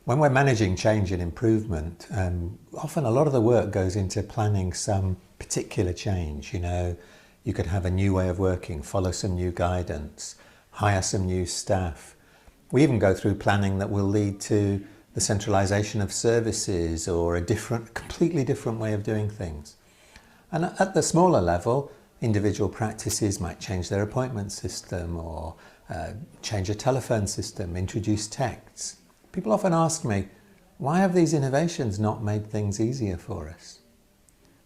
When we're managing change and improvement, often a lot of the work goes into planning some particular change. You could have a new way of working, follow some new guidance, hire some new staff. We even go through planning that will lead to the centralisation of services or a completely different way of doing things. And at the smaller level, individual practices might change their appointment system or change a telephone system, introduce texts. People often ask me, why have these innovations not made things easier for us?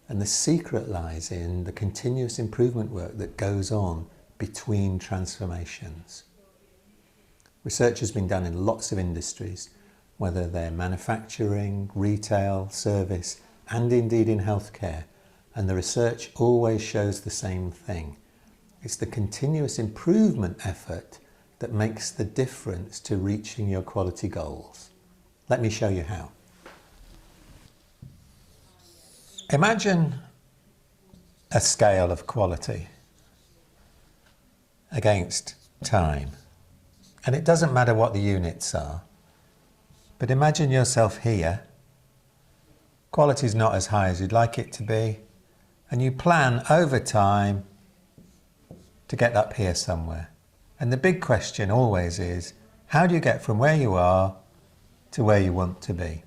And the secret lies in the continuous improvement work that goes on between transformations. Research has been done in lots of industries, whether they're manufacturing, retail, service, and indeed in healthcare. And the research always shows the same thing. It's the continuous improvement effort that makes the difference to reaching your quality goals. Let me show you how. Imagine a scale of quality against time. And it doesn't matter what the units are, but imagine yourself here. Quality is not as high as you'd like it to be, and you plan over time to get up here somewhere. And the big question always is, how do you get from where you are to where you want to be?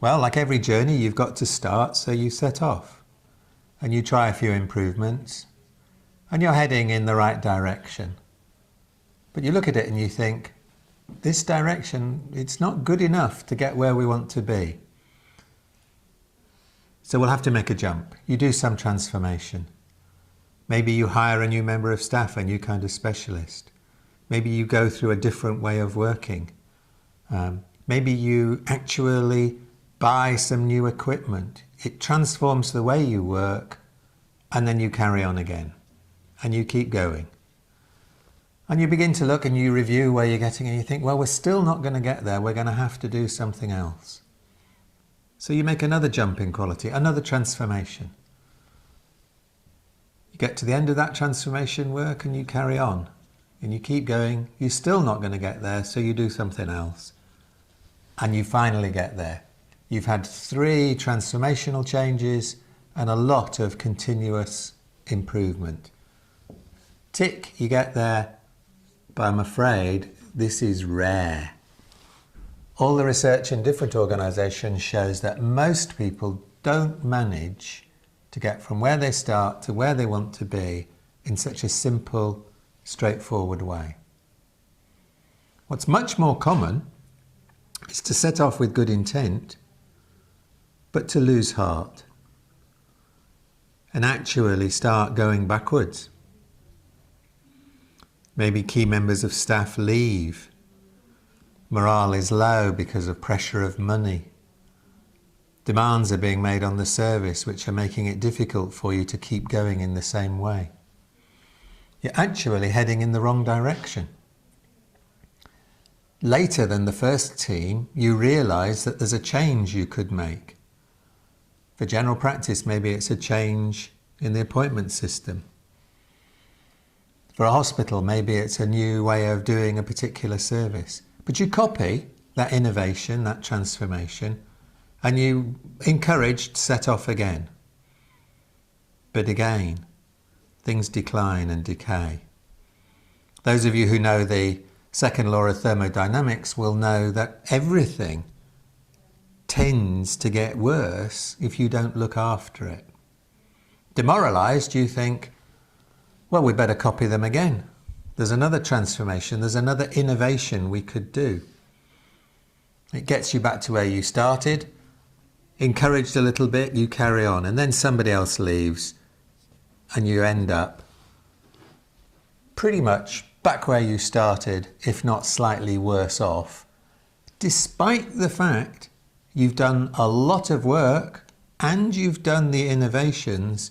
Well, like every journey, you've got to start, so you set off. And you try a few improvements, and you're heading in the right direction. But you look at it and you think, this direction, it's not good enough to get where we want to be. So we'll have to make a jump. You do some transformation. Maybe you hire a new member of staff, a new kind of specialist. Maybe you go through a different way of working. Maybe you actually buy some new equipment. It transforms the way you work, and then you carry on again. And you keep going. And you begin to look and you review where you're getting, and you think, well, we're still not going to get there. We're going to have to do something else. So you make another jump in quality, another transformation. You get to the end of that transformation work and you carry on. And you keep going. You're still not going to get there, so you do something else. And you finally get there. You've had 3 transformational changes and a lot of continuous improvement. Tick, you get there. But I'm afraid this is rare. All the research in different organisations shows that most people don't manage to get from where they start to where they want to be in such a simple, straightforward way. What's much more common is to set off with good intent, but to lose heart and actually start going backwards. Maybe key members of staff leave. Morale is low because of pressure of money. Demands are being made on the service which are making it difficult for you to keep going in the same way. You're actually heading in the wrong direction. Later than the first team, you realise that there's a change you could make. For general practice, maybe it's a change in the appointment system. For a hospital, maybe it's a new way of doing a particular service. But you copy that innovation, that transformation, and you encouraged set off again. But again, things decline and decay. Those of you who know the second law of thermodynamics will know that everything tends to get worse if you don't look after it. Demoralised, you think, well, we better copy them again. There's another transformation, there's another innovation we could do. It gets you back to where you started, encouraged a little bit, you carry on, and then somebody else leaves, and you end up pretty much back where you started, if not slightly worse off, despite the fact you've done a lot of work and you've done the innovations.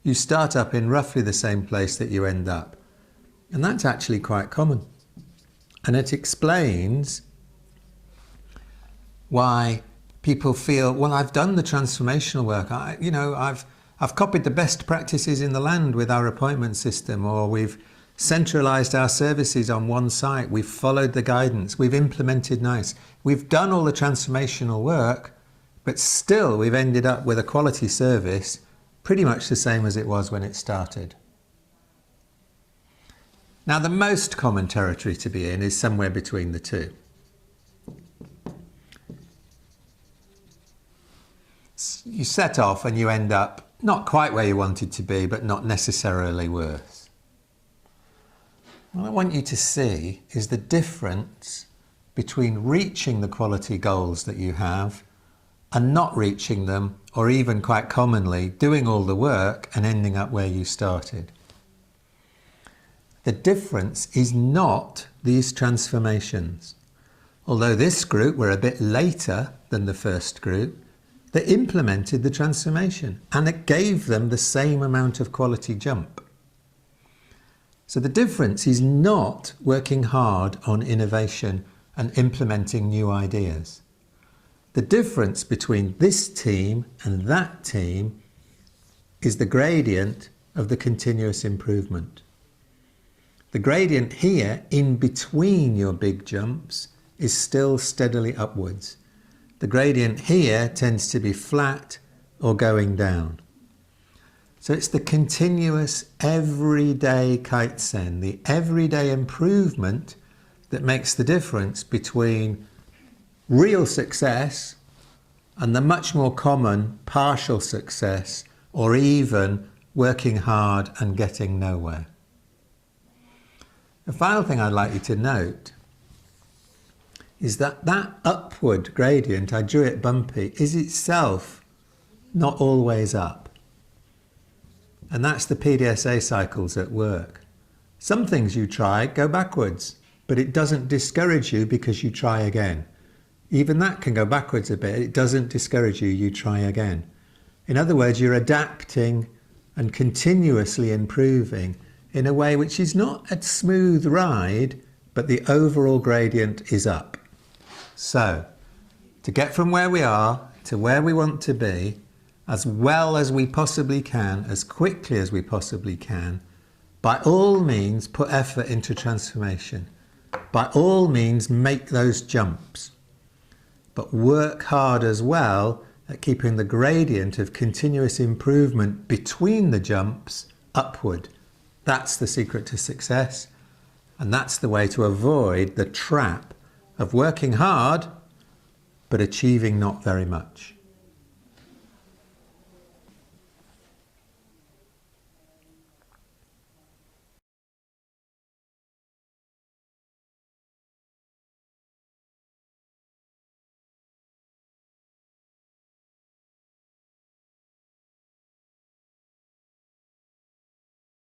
You start up in roughly the same place that you end up. And that's actually quite common. And it explains why people feel, well, I've done the transformational work. I've copied the best practices in the land with our appointment system, or we've centralized our services on one site. We've followed the guidance. We've implemented NICE. We've done all the transformational work, but still we've ended up with a quality service pretty much the same as it was when it started. Now, the most common territory to be in is somewhere between the two. You set off and you end up not quite where you wanted to be, but not necessarily worse. What I want you to see is the difference between reaching the quality goals that you have and not reaching them, or even quite commonly doing all the work and ending up where you started. The difference is not these transformations. Although this group were a bit later than the first group, they implemented the transformation and it gave them the same amount of quality jump. So the difference is not working hard on innovation and implementing new ideas. The difference between this team and that team is the gradient of the continuous improvement. The gradient here, in between your big jumps, is still steadily upwards. The gradient here tends to be flat or going down. So it's the continuous everyday kaizen, the everyday improvement that makes the difference between real success and the much more common partial success, or even working hard and getting nowhere. The final thing I'd like you to note is that that upward gradient, I drew it bumpy, is itself not always up. And that's the PDSA cycles at work. Some things you try go backwards, but it doesn't discourage you because you try again. Even that can go backwards a bit. It doesn't discourage you, you try again. In other words, you're adapting and continuously improving in a way which is not a smooth ride, but the overall gradient is up. So, to get from where we are to where we want to be, as well as we possibly can, as quickly as we possibly can, by all means put effort into transformation. By all means make those jumps. But work hard as well at keeping the gradient of continuous improvement between the jumps upward. That's the secret to success, and that's the way to avoid the trap of working hard but achieving not very much.